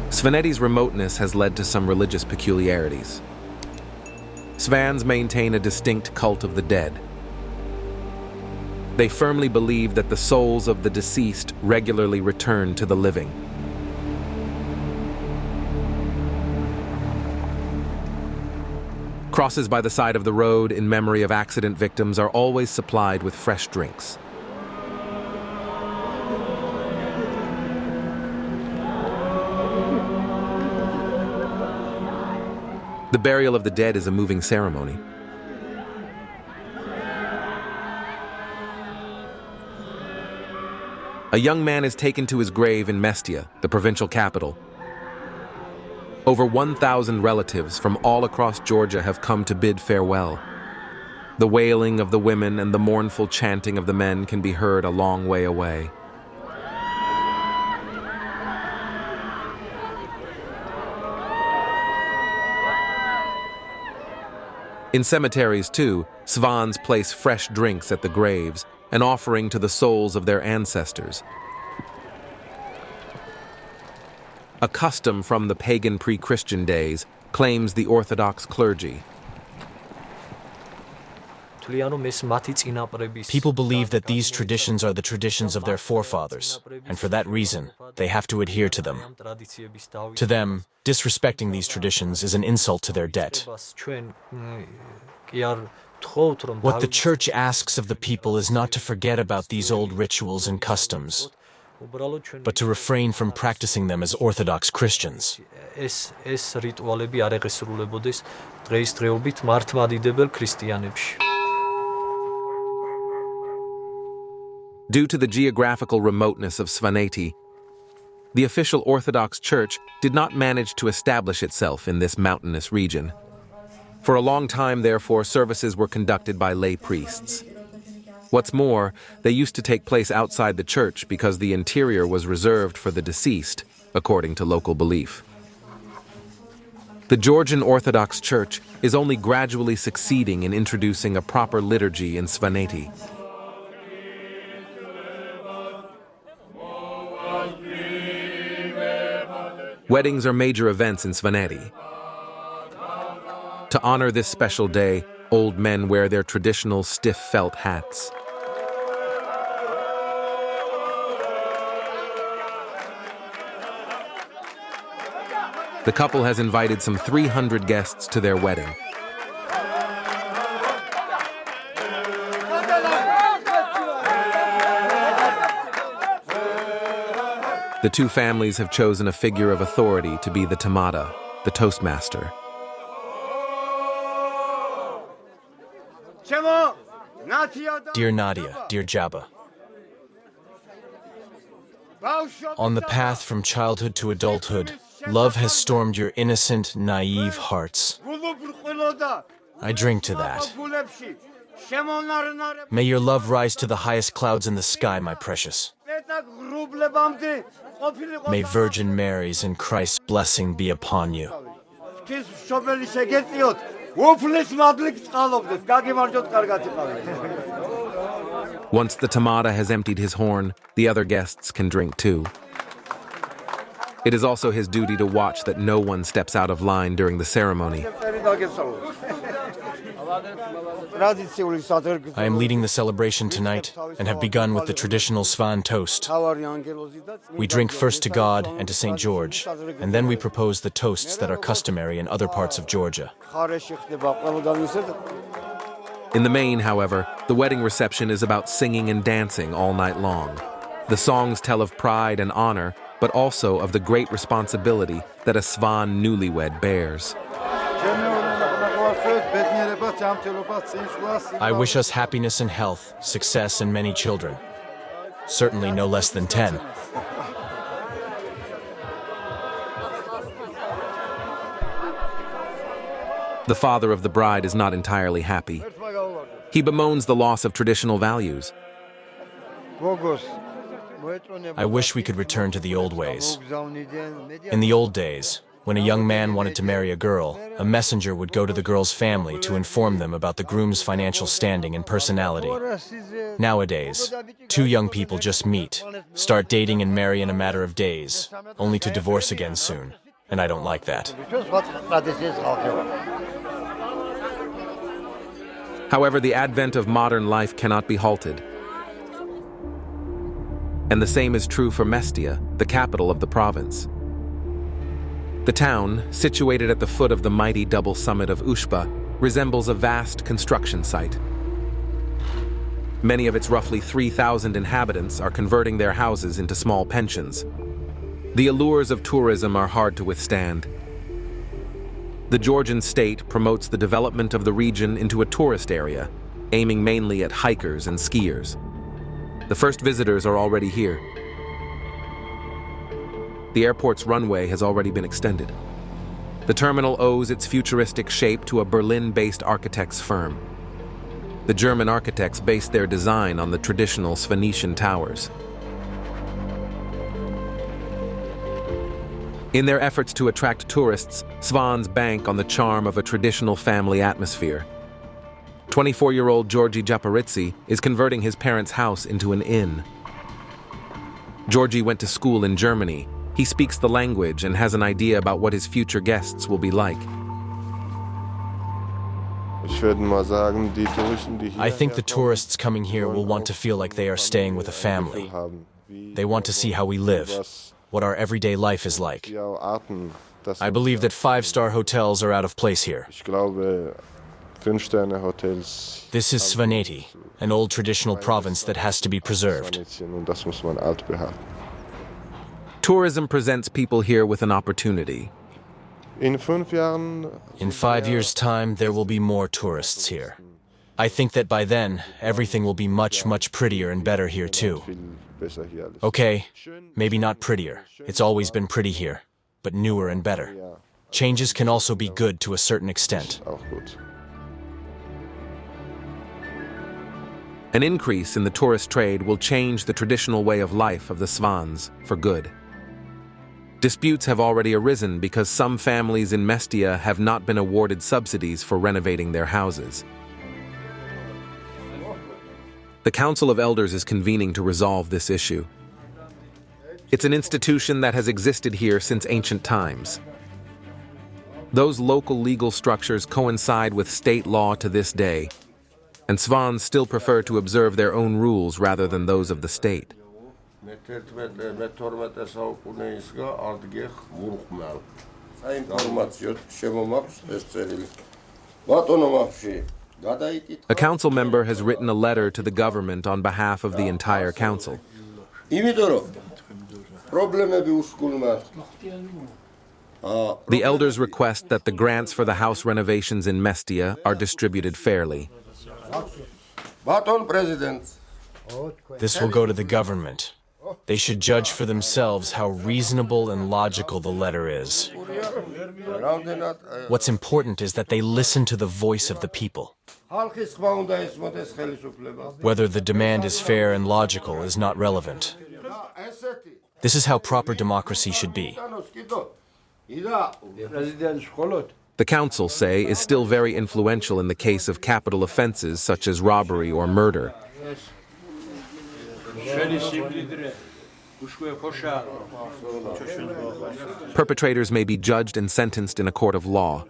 Svaneti's remoteness has led to some religious peculiarities. Svans maintain a distinct cult of the dead. They firmly believe that the souls of the deceased regularly return to the living. Crosses by the side of the road in memory of accident victims are always supplied with fresh drinks. The burial of the dead is a moving ceremony. A young man is taken to his grave in Mestia, the provincial capital. Over 1,000 relatives from all across Georgia have come to bid farewell. The wailing of the women and the mournful chanting of the men can be heard a long way away. In cemeteries, too, Svans place fresh drinks at the graves, an offering to the souls of their ancestors. A custom from the pagan pre-Christian days, claims the Orthodox clergy. People believe that these traditions are the traditions of their forefathers, and for that reason, they have to adhere to them. To them, disrespecting these traditions is an insult to their debt. What the Church asks of the people is not to forget about these old rituals and customs, but to refrain from practicing them as Orthodox Christians. Due to the geographical remoteness of Svaneti, the official Orthodox Church did not manage to establish itself in this mountainous region. For a long time, therefore, services were conducted by lay priests. What's more, they used to take place outside the church because the interior was reserved for the deceased, according to local belief. The Georgian Orthodox Church is only gradually succeeding in introducing a proper liturgy in Svaneti. Weddings are major events in Svaneti. To honor this special day, old men wear their traditional stiff felt hats. The couple has invited some 300 guests to their wedding. The two families have chosen a figure of authority to be the tamada, the toastmaster. Dear Nadia, dear Jabba, on the path from childhood to adulthood, love has stormed your innocent, naive hearts. I drink to that. May your love rise to the highest clouds in the sky, my precious. May Virgin Mary's and Christ's blessing be upon you. Once the tamada has emptied his horn, the other guests can drink too. It is also his duty to watch that no one steps out of line during the ceremony. I am leading the celebration tonight and have begun with the traditional Svan toast. We drink first to God and to St. George, and then we propose the toasts that are customary in other parts of Georgia. In the main, however, the wedding reception is about singing and dancing all night long. The songs tell of pride and honor, but also of the great responsibility that a Svan newlywed bears. I wish us happiness and health, success and many children. Certainly no less than 10. The father of the bride is not entirely happy. He bemoans the loss of traditional values. I wish we could return to the old ways. In the old days, When a young man wanted to marry a girl, a messenger would go to the girl's family to inform them about the groom's financial standing and personality. Nowadays, two young people just meet, start dating and marry in a matter of days, only to divorce again soon. And I don't like that. However, the advent of modern life cannot be halted. And the same is true for Mestia, the capital of the province. The town, situated at the foot of the mighty double summit of Ushba, resembles a vast construction site. Many of its roughly 3,000 inhabitants are converting their houses into small pensions. The allures of tourism are hard to withstand. The Georgian state promotes the development of the region into a tourist area, aiming mainly at hikers and skiers. The first visitors are already here. The airport's runway has already been extended. The terminal owes its futuristic shape to a Berlin-based architect's firm. The German architects based their design on the traditional Svanetian towers. In their efforts to attract tourists, Svans bank on the charm of a traditional family atmosphere. 24-year-old Georgi Japaritsi is converting his parents' house into an inn. Georgi went to school in Germany. He speaks the language and has an idea about what his future guests will be like. I think the tourists coming here will want to feel like they are staying with a family. They want to see how we live, what our everyday life is like. I believe that 5-star hotels are out of place here. This is Svaneti, an old traditional province that has to be preserved. Tourism presents people here with an opportunity. In 5 years' time, there will be more tourists here. I think that by then, everything will be much, much prettier and better here too. Okay, maybe not prettier. It's always been pretty here, but newer and better. Changes can also be good to a certain extent. An increase in the tourist trade will change the traditional way of life of the Svans for good. Disputes have already arisen because some families in Mestia have not been awarded subsidies for renovating their houses. The Council of Elders is convening to resolve this issue. It's an institution that has existed here since ancient times. Those local legal structures coincide with state law to this day, and Svans still prefer to observe their own rules rather than those of the state. A council member has written a letter to the government on behalf of the entire council. The elders request that the grants for the house renovations in Mestia are distributed fairly. This will go to the government. They should judge for themselves how reasonable and logical the letter is. What's important is that they listen to the voice of the people. Whether the demand is fair and logical is not relevant. This is how proper democracy should be. The council, say, is still very influential in the case of capital offenses such as robbery or murder. Perpetrators may be judged and sentenced in a court of law,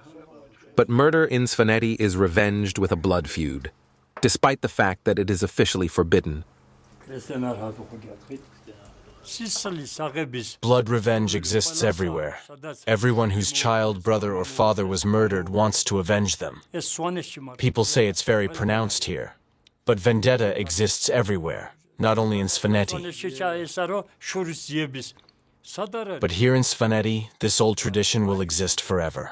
but murder in Svaneti is revenged with a blood feud, despite the fact that it is officially forbidden. Blood revenge exists everywhere. Everyone whose child, brother, or father was murdered wants to avenge them. People say it's very pronounced here, but vendetta exists everywhere, not only in Svaneti. But here in Svaneti, this old tradition will exist forever.